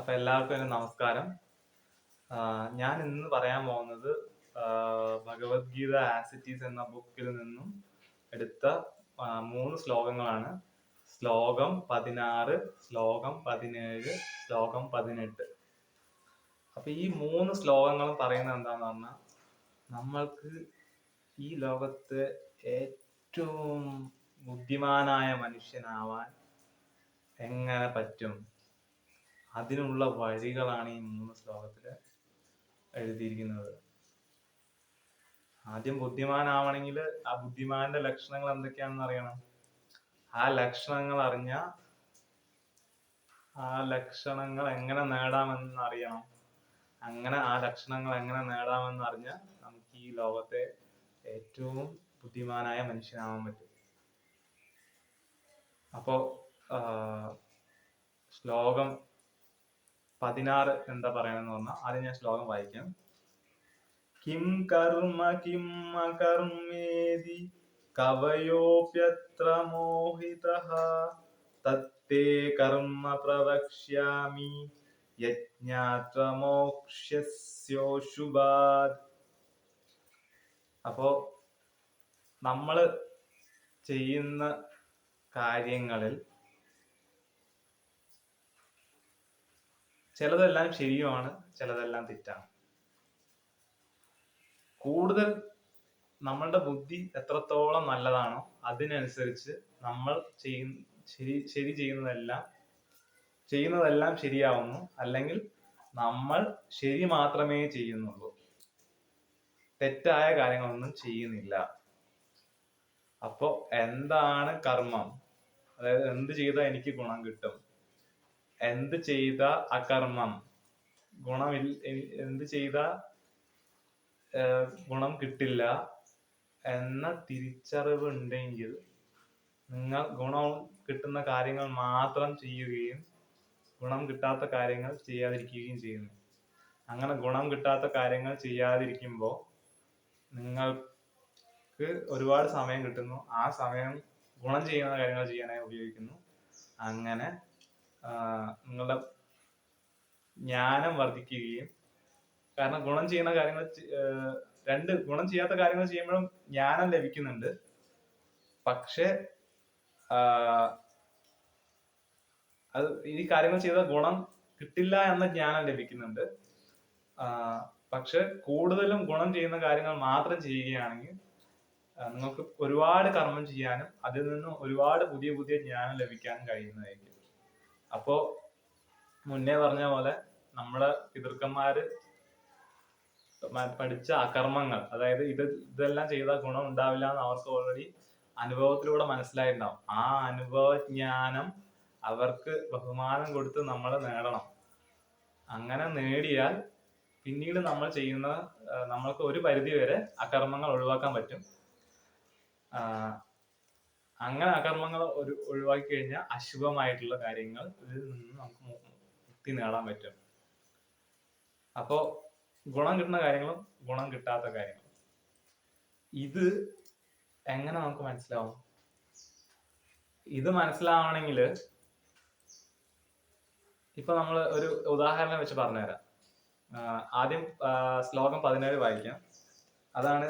അപ്പൊ എല്ലാവർക്കും ഒരു നമസ്കാരം. ഞാൻ ഇന്ന് പറയാൻ പോകുന്നത് ഭഗവത്ഗീത ആസിറ്റീസ് എന്ന ബുക്കിൽ നിന്നും എടുത്ത 3 ശ്ലോകങ്ങളാണ്. ശ്ലോകം 16, ശ്ലോകം 17, ശ്ലോകം 18. അപ്പൊ ഈ 3 ശ്ലോകങ്ങളും പറയുന്നത് എന്താന്ന് പറഞ്ഞാൽ, നമ്മൾക്ക് ഈ ലോകത്ത് ഏറ്റവും ബുദ്ധിമാനായ മനുഷ്യനാവാൻ എങ്ങനെ പറ്റും, അതിനുള്ള വഴികളാണ് ഈ 3 ശ്ലോകത്തില് എഴുതിയിരിക്കുന്നത്. ആദ്യം ബുദ്ധിമാനാവണമെങ്കിൽ ആ ബുദ്ധിമാന്റെ ലക്ഷണങ്ങൾ എന്തൊക്കെയാണെന്ന് അറിയണം. ആ ലക്ഷണങ്ങൾ അറിഞ്ഞ ആ ലക്ഷണങ്ങൾ എങ്ങനെ നേടാമെന്ന് അറിയണം. അങ്ങനെ ആ ലക്ഷണങ്ങൾ എങ്ങനെ നേടാമെന്ന് അറിഞ്ഞാൽ നമുക്ക് ഈ ലോകത്തെ ഏറ്റവും ബുദ്ധിമാനായ മനുഷ്യനാവാൻ പറ്റും. അപ്പോ ശ്ലോകം 16 എന്താ പറയണെന്ന് പറഞ്ഞാൽ, ആദ്യം ഞാൻ ശ്ലോകം വായിക്കാം. കിം കർമ്മ കിം അകർമ്മേതി കവയോപ്യത്ര മോഹിതഃ തത്തേ കർമ്മ പ്രവക്ഷ്യാമി യജ്ഞാത്വ മോക്ഷ്യസ്യോശുഭാത്. അപ്പോ നമ്മള് ചെയ്യുന്ന കാര്യങ്ങളിൽ ചിലതെല്ലാം ശരിയുമാണ്, ചിലതെല്ലാം തെറ്റാണ്. കൂടുതൽ നമ്മളുടെ ബുദ്ധി എത്രത്തോളം നല്ലതാണോ അതിനനുസരിച്ച് നമ്മൾ ചെയ്യുന്നതെല്ലാം ശരിയാവുന്നു, അല്ലെങ്കിൽ നമ്മൾ ശരി മാത്രമേ ചെയ്യുന്നുള്ളൂ, തെറ്റായ കാര്യങ്ങളൊന്നും ചെയ്യുന്നില്ല. അപ്പോ എന്താണ് കർമ്മം? അതായത് എന്ത് ചെയ്താൽ എനിക്ക് ഗുണം കിട്ടും, എന്ത് ചെയ്ത അകർമ്മം എന്ത് ചെയ്ത ഗുണം കിട്ടില്ല എന്ന തിരിച്ചറിവ് ഉണ്ടെങ്കിൽ നിങ്ങൾ ഗുണം കിട്ടുന്ന കാര്യങ്ങൾ മാത്രം ചെയ്യുകയും ഗുണം കിട്ടാത്ത കാര്യങ്ങൾ ചെയ്യാതിരിക്കുകയും ചെയ്യുന്നു. അങ്ങനെ ഗുണം കിട്ടാത്ത കാര്യങ്ങൾ ചെയ്യാതിരിക്കുമ്പോൾ നിങ്ങൾക്ക് ഒരുപാട് സമയം കിട്ടുന്നു. ആ സമയം ഗുണം ചെയ്യുന്ന കാര്യങ്ങൾ ചെയ്യാനായി ഉപയോഗിക്കുന്നു. അങ്ങനെ നിങ്ങളുടെ ജ്ഞാനം വർദ്ധിക്കുകയും, കാരണം ഗുണം ചെയ്യുന്ന കാര്യങ്ങൾ ഗുണം ചെയ്യാത്ത കാര്യങ്ങൾ ചെയ്യുമ്പോഴും ജ്ഞാനം ലഭിക്കുന്നുണ്ട്. പക്ഷെ അത് ഈ കാര്യങ്ങൾ ചെയ്ത ഗുണം കിട്ടില്ല എന്ന ജ്ഞാനം ലഭിക്കുന്നുണ്ട്. പക്ഷെ കൂടുതലും ഗുണം ചെയ്യുന്ന കാര്യങ്ങൾ മാത്രം ചെയ്യുകയാണെങ്കിൽ നിങ്ങൾക്ക് ഒരുപാട് കർമ്മം ചെയ്യാനും അതിൽ നിന്നും ഒരുപാട് പുതിയ പുതിയ ജ്ഞാനം ലഭിക്കാനും കഴിയുന്നതായിരിക്കും. അപ്പോ മുന്നേ പറഞ്ഞ പോലെ നമ്മുടെ പിതൃക്കന്മാര് പഠിച്ച അകർമ്മങ്ങൾ, അതായത് ഇതെല്ലാം ചെയ്താൽ ഗുണം ഉണ്ടാവില്ല എന്ന് അവർക്ക് ഓൾറെഡി അനുഭവത്തിലൂടെ മനസ്സിലായിട്ടുണ്ടാവും. ആ അനുഭവജ്ഞാനം അവർക്ക് ബഹുമാനം കൊടുത്ത് നമ്മൾ നേടണം. അങ്ങനെ നേടിയാൽ പിന്നീട് നമ്മൾ ചെയ്യുന്ന നമ്മൾക്ക് ഒരു പരിധി വരെ അകർമ്മങ്ങൾ ഒഴിവാക്കാൻ പറ്റും. അങ്ങനെ അകർമ്മങ്ങൾ ഒഴിവാക്കി കഴിഞ്ഞാൽ അശുഭമായിട്ടുള്ള കാര്യങ്ങൾ ഇതിൽ നിന്ന് നമുക്ക് മുക്തി നേടാൻ പറ്റും. അപ്പോ ഗുണം കിട്ടുന്ന കാര്യങ്ങളും ഗുണം കിട്ടാത്ത കാര്യങ്ങളും ഇത് എങ്ങനെ നമുക്ക് മനസ്സിലാവും? ഇത് മനസ്സിലാവണമെങ്കിൽ ഇപ്പൊ നമ്മൾ ഒരു ഉദാഹരണം വെച്ച് പറഞ്ഞുതരാം. ആദ്യം ശ്ലോകം 17 വായിക്കാം. അതാണ്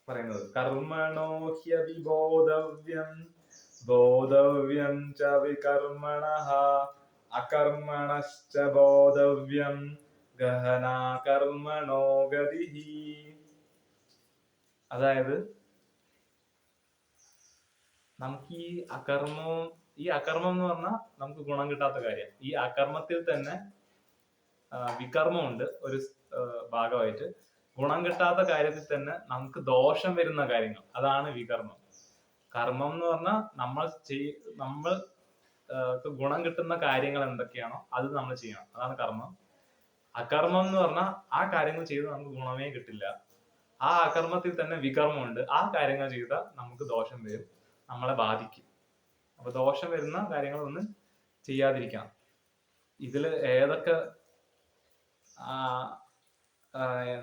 പറയുന്നത്. കർമ്മണോ ഹ്യവിബോധവ്യം ബോധവ്യം ച വികർമ്മണഃ അകർമ്മണശ്ച ബോധവ്യം ഗഹനാ കർമ്മണോ ഗതിഃ. അതായത് നമുക്ക് ഈ അകർമ്മം എന്ന് പറഞ്ഞാൽ നമുക്ക് ഗുണം കിട്ടാത്ത കാര്യം. ഈ അകർമ്മത്തിൽ തന്നെ വികർമ്മമുണ്ട് ഒരു ഭാഗമായിട്ട്. ഗുണം കിട്ടാത്ത കാര്യത്തിൽ തന്നെ നമുക്ക് ദോഷം വരുന്ന കാര്യങ്ങൾ, അതാണ് വികർമ്മം. കർമ്മം എന്ന് പറഞ്ഞാൽ നമ്മൾ ഗുണം കിട്ടുന്ന കാര്യങ്ങൾ എന്തൊക്കെയാണോ അത് നമ്മൾ ചെയ്യണം, അതാണ് കർമ്മം. അകർമ്മം എന്ന് പറഞ്ഞാൽ ആ കാര്യങ്ങൾ ചെയ്ത് നമുക്ക് ഗുണമേ കിട്ടില്ല. ആ അകർമ്മത്തിൽ തന്നെ വികർമ്മമുണ്ട്. ആ കാര്യങ്ങൾ ചെയ്താൽ നമുക്ക് ദോഷം വരും, നമ്മളെ ബാധിക്കും. അപ്പൊ ദോഷം വരുന്ന കാര്യങ്ങളൊന്നും ചെയ്യാതിരിക്കണം. ഇതിൽ ഏതൊക്കെ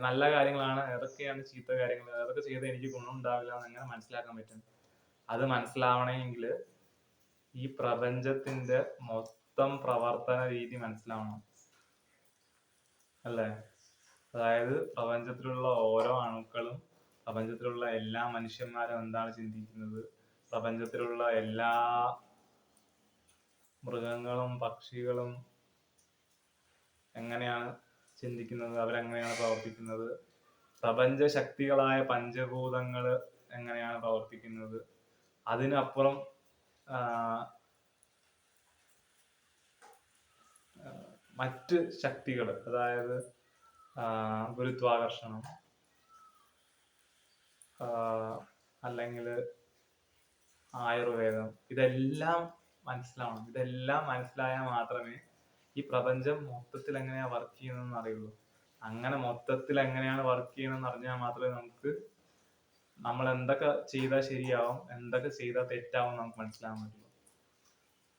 നല്ല കാര്യങ്ങളാണ്, ഏതൊക്കെയാണ് ചീത്ത കാര്യങ്ങൾ, ഏതൊക്കെ ചെയ്താൽ എനിക്ക് ഗുണം ഉണ്ടാവില്ല എന്ന് എങ്ങനെ മനസ്സിലാക്കാൻ പറ്റും? അത് മനസ്സിലാവണമെങ്കിൽ ഈ പ്രപഞ്ചത്തിന്റെ മൊത്തം മൊത്തം പ്രവർത്തന രീതി മനസ്സിലാവണം, അല്ലേ? അതായത് പ്രപഞ്ചത്തിലുള്ള ഓരോ അണുക്കളും, പ്രപഞ്ചത്തിലുള്ള എല്ലാ മനുഷ്യന്മാരും എന്താണ് ചിന്തിക്കുന്നത്, പ്രപഞ്ചത്തിലുള്ള എല്ലാ മൃഗങ്ങളും പക്ഷികളും എങ്ങനെയാണ് ചിന്തിക്കുന്നത്, അവരെങ്ങനെയാണ് പ്രവർത്തിക്കുന്നത്, പ്രപഞ്ച ശക്തികളായ പഞ്ചഭൂതങ്ങൾ എങ്ങനെയാണ് പ്രവർത്തിക്കുന്നത്, അതിനപ്പുറം മറ്റ് ശക്തികൾ, അതായത് ഗുരുത്വാകർഷണം, അല്ലെങ്കിൽ ആയുർവേദം, ഇതെല്ലാം മനസ്സിലാവണം. ഇതെല്ലാം മനസ്സിലായാൽ മാത്രമേ ഈ പ്രപഞ്ചം മൊത്തത്തിൽ എങ്ങനെയാ വർക്ക് ചെയ്യുന്നതെന്ന് അറിയുള്ളൂ. അങ്ങനെ മൊത്തത്തിൽ എങ്ങനെയാണ് വർക്ക് ചെയ്യണമെന്ന് അറിഞ്ഞാൽ മാത്രമേ നമുക്ക് നമ്മൾ എന്തൊക്കെ ചെയ്താൽ ശരിയാവും, എന്തൊക്കെ ചെയ്താൽ തെറ്റാവും നമുക്ക് മനസ്സിലാക്കാൻ പറ്റുള്ളൂ.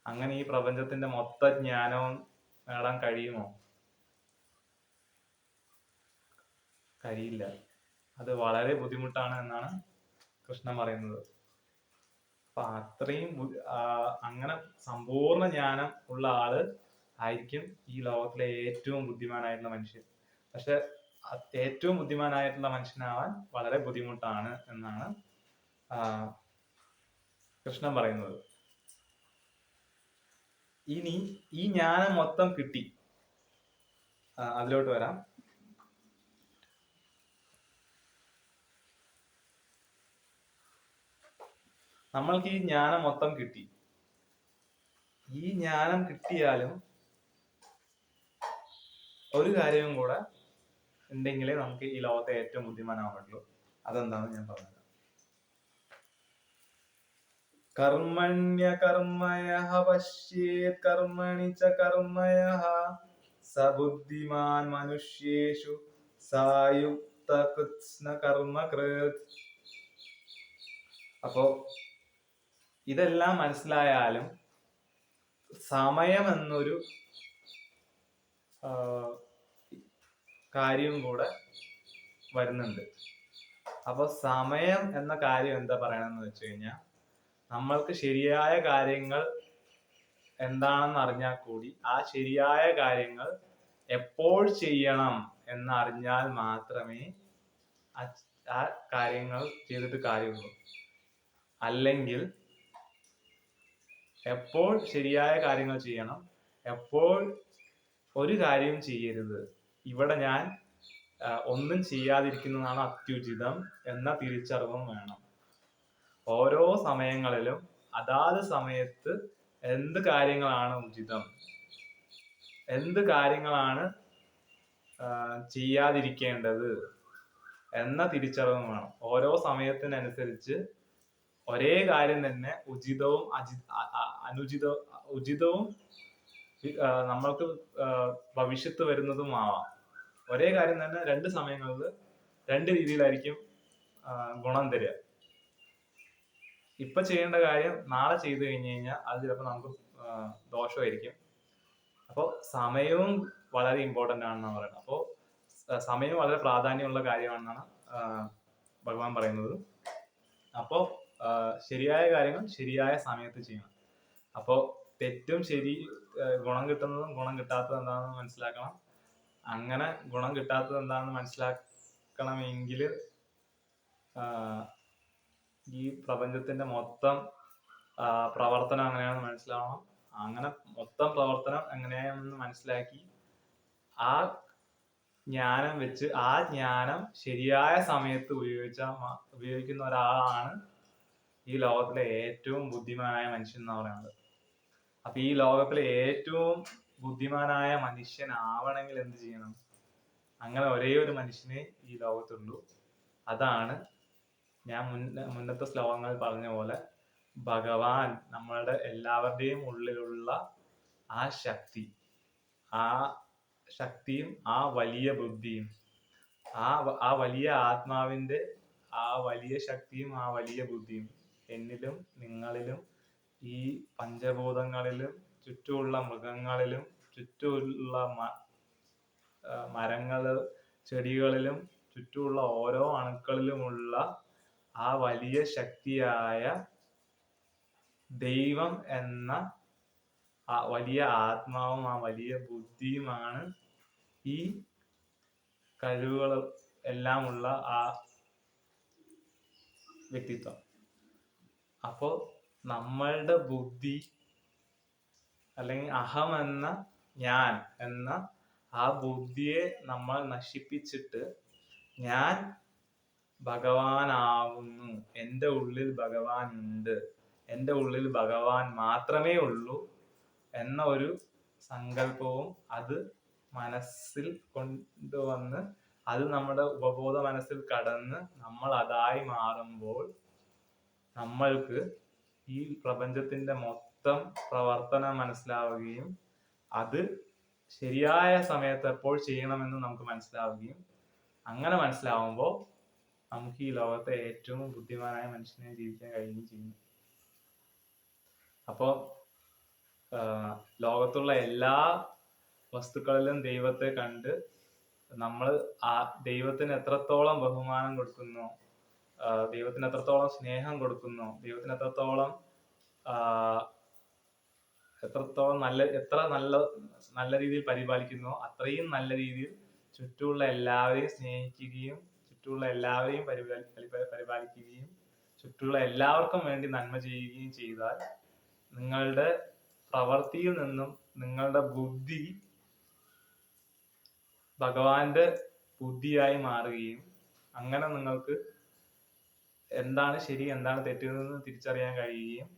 അങ്ങനെ ഈ പ്രപഞ്ചത്തിന്റെ മൊത്ത ജ്ഞാനവും നേടാൻ കഴിയുമോ? കഴിയില്ല. അത് വളരെ ബുദ്ധിമുട്ടാണ് എന്നാണ് കൃഷ്ണൻ പറയുന്നത്. അപ്പൊ അത്രയും അങ്ങനെ സമ്പൂർണ്ണ ജ്ഞാനം ഉള്ള ആള് ആയിരിക്കും ഈ ലോകത്തിലെ ഏറ്റവും ബുദ്ധിമാനായിട്ടുള്ള മനുഷ്യൻ. പക്ഷെ ഏറ്റവും ബുദ്ധിമാനായിട്ടുള്ള മനുഷ്യനാവാൻ വളരെ ബുദ്ധിമുട്ടാണ് എന്നാണ് കൃഷ്ണൻ പറയുന്നത്. ഇനി ഈ ജ്ഞാനം മൊത്തം കിട്ടി, അതിലോട്ട് വരാം. നമ്മൾക്ക് ഈ ജ്ഞാനം മൊത്തം കിട്ടി. ഈ ജ്ഞാനം കിട്ടിയാലും ഒരു കാര്യവും കൂടെ ഉണ്ടെങ്കിലേ നമുക്ക് ഈ ലോകത്തെ ഏറ്റവും ബുദ്ധിമാനാവാൻ പറ്റുള്ളൂ. അതെന്താണെന്ന് ഞാൻ പറഞ്ഞത്. കർമ്മണ്യ കർമ്മയഃ പശ്യേത് കർമ്മണി ച കർമ്മയഃ സബുദ്ധിമാൻ മനുഷ്യേഷു സായുക്ത കൃത്സ്ന കർമ്മകൃത്. അപ്പോ ഇതെല്ലാം മനസ്സിലായാലും സമയം എന്നൊരു കാര്യം കൂടെ വരുന്നുണ്ട്. അപ്പൊ സമയം എന്ന കാര്യം എന്താ പറയണമെന്ന് വെച്ച് കഴിഞ്ഞാൽ, നമ്മൾക്ക് ശരിയായ കാര്യങ്ങൾ എന്താണെന്ന് അറിഞ്ഞാൽ കൂടി ആ ശരിയായ കാര്യങ്ങൾ എപ്പോൾ ചെയ്യണം എന്നറിഞ്ഞാൽ മാത്രമേ ആ കാര്യങ്ങൾ ചെയ്തിട്ട് കാര്യമുള്ളൂ. അല്ലെങ്കിൽ എപ്പോൾ ശരിയായ കാര്യങ്ങൾ ചെയ്യണം, എപ്പോൾ ഒരു കാര്യം ചെയ്യരുത്, ഇവിടെ ഞാൻ ഒന്നും ചെയ്യാതിരിക്കുന്നതാണ് അത്യുചിതം എന്ന തിരിച്ചറിവും വേണം. ഓരോ സമയങ്ങളിലും അതാത് സമയത്ത് എന്ത് കാര്യങ്ങളാണ് ഉചിതം, എന്ത് കാര്യങ്ങളാണ് ചെയ്യാതിരിക്കേണ്ടത് എന്ന തിരിച്ചറിവും വേണം. ഓരോ സമയത്തിനനുസരിച്ച് ഒരേ കാര്യം തന്നെ ഉചിതവും ഉചിതവും നമ്മൾക്ക് ഭവിഷ്യത്ത് വരുന്നതുമാവാം. ഒരേ കാര്യം തന്നെ രണ്ട് സമയങ്ങളിൽ രണ്ട് രീതിയിലായിരിക്കും ഗുണം തരിക. ഇപ്പൊ ചെയ്യേണ്ട കാര്യം നാളെ ചെയ്തു കഴിഞ്ഞു കഴിഞ്ഞാൽ അത് ചിലപ്പോൾ നമുക്ക് ദോഷമായിരിക്കും. അപ്പോൾ സമയവും വളരെ ഇമ്പോർട്ടന്റ് ആണെന്നാണ് പറയുന്നത്. അപ്പോൾ സമയം വളരെ പ്രാധാന്യമുള്ള കാര്യമാണെന്നാണ് ഭഗവാൻ പറയുന്നത്. അപ്പോൾ ശരിയായ കാര്യങ്ങൾ ശരിയായ സമയത്ത് ചെയ്യണം. അപ്പോൾ തെറ്റും ശരി, ഗുണം കിട്ടുന്നതും ഗുണം കിട്ടാത്തത് എന്താണെന്ന് മനസ്സിലാക്കണം. അങ്ങനെ ഗുണം കിട്ടാത്തത് എന്താണെന്ന് മനസ്സിലാക്കണമെങ്കിൽ ഈ പ്രപഞ്ചത്തിന്റെ മൊത്തം പ്രവർത്തനം എങ്ങനെയാണെന്ന് മനസ്സിലാവണം. അങ്ങനെ മൊത്തം പ്രവർത്തനം എങ്ങനെയാണെന്ന് മനസ്സിലാക്കി ആ ജ്ഞാനം വെച്ച് ആ ജ്ഞാനം ശരിയായ സമയത്ത് ഉപയോഗിക്കുന്ന ഒരാളാണ് ഈ ലോകത്തിലെ ഏറ്റവും ബുദ്ധിമാനായ മനുഷ്യൻ എന്ന് പറയുന്നത്. അപ്പൊ ഈ ലോകത്തിലെ ഏറ്റവും ബുദ്ധിമാനായ മനുഷ്യനാവണമെങ്കിൽ എന്ത് ചെയ്യണം? അങ്ങനെ ഒരേ ഒരു മനുഷ്യനെ ഈ ലോകത്തുള്ളൂ. അതാണ് ഞാൻ മുന്നത്തെ ശ്ലോകങ്ങളിൽ പറഞ്ഞ പോലെ ഭഗവാൻ, നമ്മളുടെ എല്ലാവരുടെയും ഉള്ളിലുള്ള ആ ശക്തി, ആ ശക്തിയും ആ വലിയ ബുദ്ധിയും, ആ വലിയ ആത്മാവിന്റെ ആ വലിയ ശക്തിയും ആ വലിയ ബുദ്ധിയും എന്നിലും നിങ്ങളിലും ഈ പഞ്ചഭൂതങ്ങളിലും ചുറ്റുമുള്ള മൃഗങ്ങളിലും ചുറ്റുമുള്ള മരങ്ങള് ചെടികളിലും ചുറ്റുമുള്ള ഓരോ അണുക്കളിലുമുള്ള ആ വലിയ ശക്തിയായ ദൈവം എന്ന ആ വലിയ ആത്മാവും ആ വലിയ ബുദ്ധിയുമാണ് ഈ കഴിവുകൾ എല്ലാം ഉള്ള ആ വ്യക്തിത്വം. അപ്പോ നമ്മളുടെ ബുദ്ധി അല്ലെങ്കിൽ അഹം എന്ന ഞാൻ എന്ന ആ ബുദ്ധിയെ നമ്മൾ നശിപ്പിച്ചിട്ട് ഞാൻ ഭഗവാനാവുന്നു, എൻ്റെ ഉള്ളിൽ ഭഗവാൻ ഉണ്ട്, എൻ്റെ ഉള്ളിൽ ഭഗവാൻ മാത്രമേ ഉള്ളൂ എന്ന ഒരു സങ്കല്പവും അത് മനസ്സിൽ കൊണ്ടുവന്ന് അത് നമ്മുടെ ഉപബോധ മനസ്സിൽ കടന്ന് നമ്മൾ അതായി മാറുമ്പോൾ നമ്മൾക്ക് ഈ പ്രപഞ്ചത്തിന്റെ മൊത്തം പ്രവർത്തനം മനസ്സിലാവുകയും അത് ശരിയായ സമയത്ത് എപ്പോൾ ചെയ്യണമെന്ന് നമുക്ക് മനസ്സിലാവുകയും അങ്ങനെ മനസ്സിലാവുമ്പോൾ നമുക്ക് ഈ ലോകത്തെ ഏറ്റവും ബുദ്ധിമാനായ മനുഷ്യനെ ജീവിക്കാൻ കഴിയുകയും ചെയ്യുന്നു. അപ്പോൾ ലോകത്തുള്ള എല്ലാ വസ്തുക്കളിലും ദൈവത്തെ കണ്ട് നമ്മൾ ആ ദൈവത്തിന് എത്രത്തോളം ബഹുമാനം കൊടുക്കുന്നു, ദൈവത്തിന് എത്രത്തോളം സ്നേഹം കൊടുക്കുന്നു, ദൈവത്തിന് എത്രത്തോളം എത്ര നല്ല രീതിയിൽ പരിപാലിക്കുന്നു, അത്രയും നല്ല രീതിയിൽ ചുറ്റുമുള്ള എല്ലാവരെയും സ്നേഹിക്കുകയും ചുറ്റുമുള്ള എല്ലാവരെയും പരിപാലിക്കുകയും ചുറ്റുമുള്ള എല്ലാവർക്കും വേണ്ടി നന്മ ചെയ്യുകയും ചെയ്താൽ നിങ്ങളുടെ പ്രവൃത്തിയിൽ നിന്നും നിങ്ങളുടെ ബുദ്ധി ഭഗവാന്റെ ബുദ്ധിയായി മാറുകയും അങ്ങനെ നിങ്ങൾക്ക് എന്താണ് ശരി എന്താണ് തെറ്റെന്ന് തിരിച്ചറിയാൻ കഴിയുകയും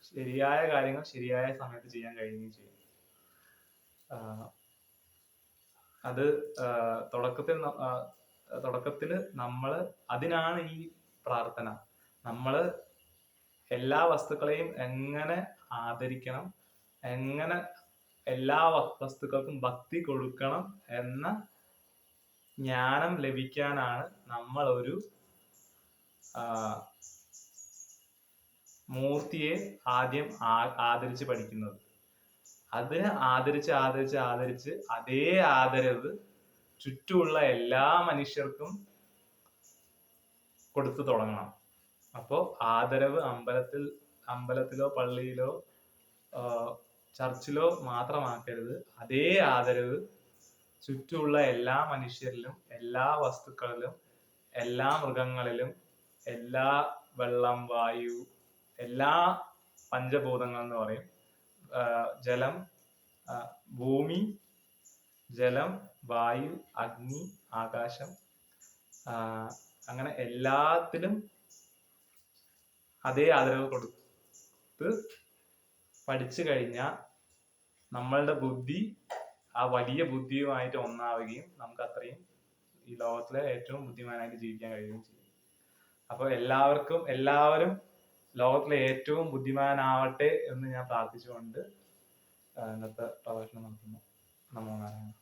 ശരിയായ കാര്യങ്ങൾ ശരിയായ സമയത്ത് ചെയ്യാൻ കഴിയുകയും ചെയ്യും. അത് തുടക്കത്തില് നമ്മള് അതിനാണ് ഈ പ്രാർത്ഥന. നമ്മള് എല്ലാ വസ്തുക്കളെയും എങ്ങനെ ആദരിക്കണം, എങ്ങനെ എല്ലാ വസ്തുക്കൾക്കും ഭക്തി കൊടുക്കണം എന്ന ജ്ഞാനം ലഭിക്കാനാണ് നമ്മൾ ഒരു മൂർത്തിയെ ആദ്യം ആദരിച്ച് പഠിക്കുന്നത്. അതിനെ ആദരിച്ച് അതേ ആദരവ് ചുറ്റുമുള്ള എല്ലാ മനുഷ്യർക്കും കൊടുത്തു തുടങ്ങണം. അപ്പോൾ ആദരവ് അമ്പലത്തിലോ പള്ളിയിലോ ചർച്ചിലോ മാത്രമാക്കരുത്. അതേ ആദരവ് ചുറ്റുമുള്ള എല്ലാ മനുഷ്യരിലും, എല്ലാ വസ്തുക്കളിലും, എല്ലാ മൃഗങ്ങളിലും, എല്ലാ വെള്ളം, വായു, എല്ലാ പഞ്ചഭൂതങ്ങൾ എന്ന് പറയും, ജലം, ഭൂമി, ജലം, വായു, അഗ്നി, ആകാശം, അങ്ങനെ എല്ലാത്തിലും അതേ ആദരവ് കൊടുത്ത് പഠിച്ചു കഴിഞ്ഞാൽ നമ്മളുടെ ബുദ്ധി ആ വലിയ ബുദ്ധിയുമായിട്ട് ഒന്നാവുകയും നമുക്ക് അത്രയും ഈ ലോകത്തിലെ ഏറ്റവും ബുദ്ധിമാനായിട്ട് ജീവിക്കാൻ കഴിയുകയും ചെയ്യും. അപ്പോൾ എല്ലാവരും ലോകത്തിലെ ഏറ്റവും ബുദ്ധിമാനാവട്ടെ എന്ന് ഞാൻ പ്രാർത്ഥിച്ചുകൊണ്ട് ഇന്നത്തെ പ്രഭാഷണം നടത്തുന്നു. നമോ നാരായണ.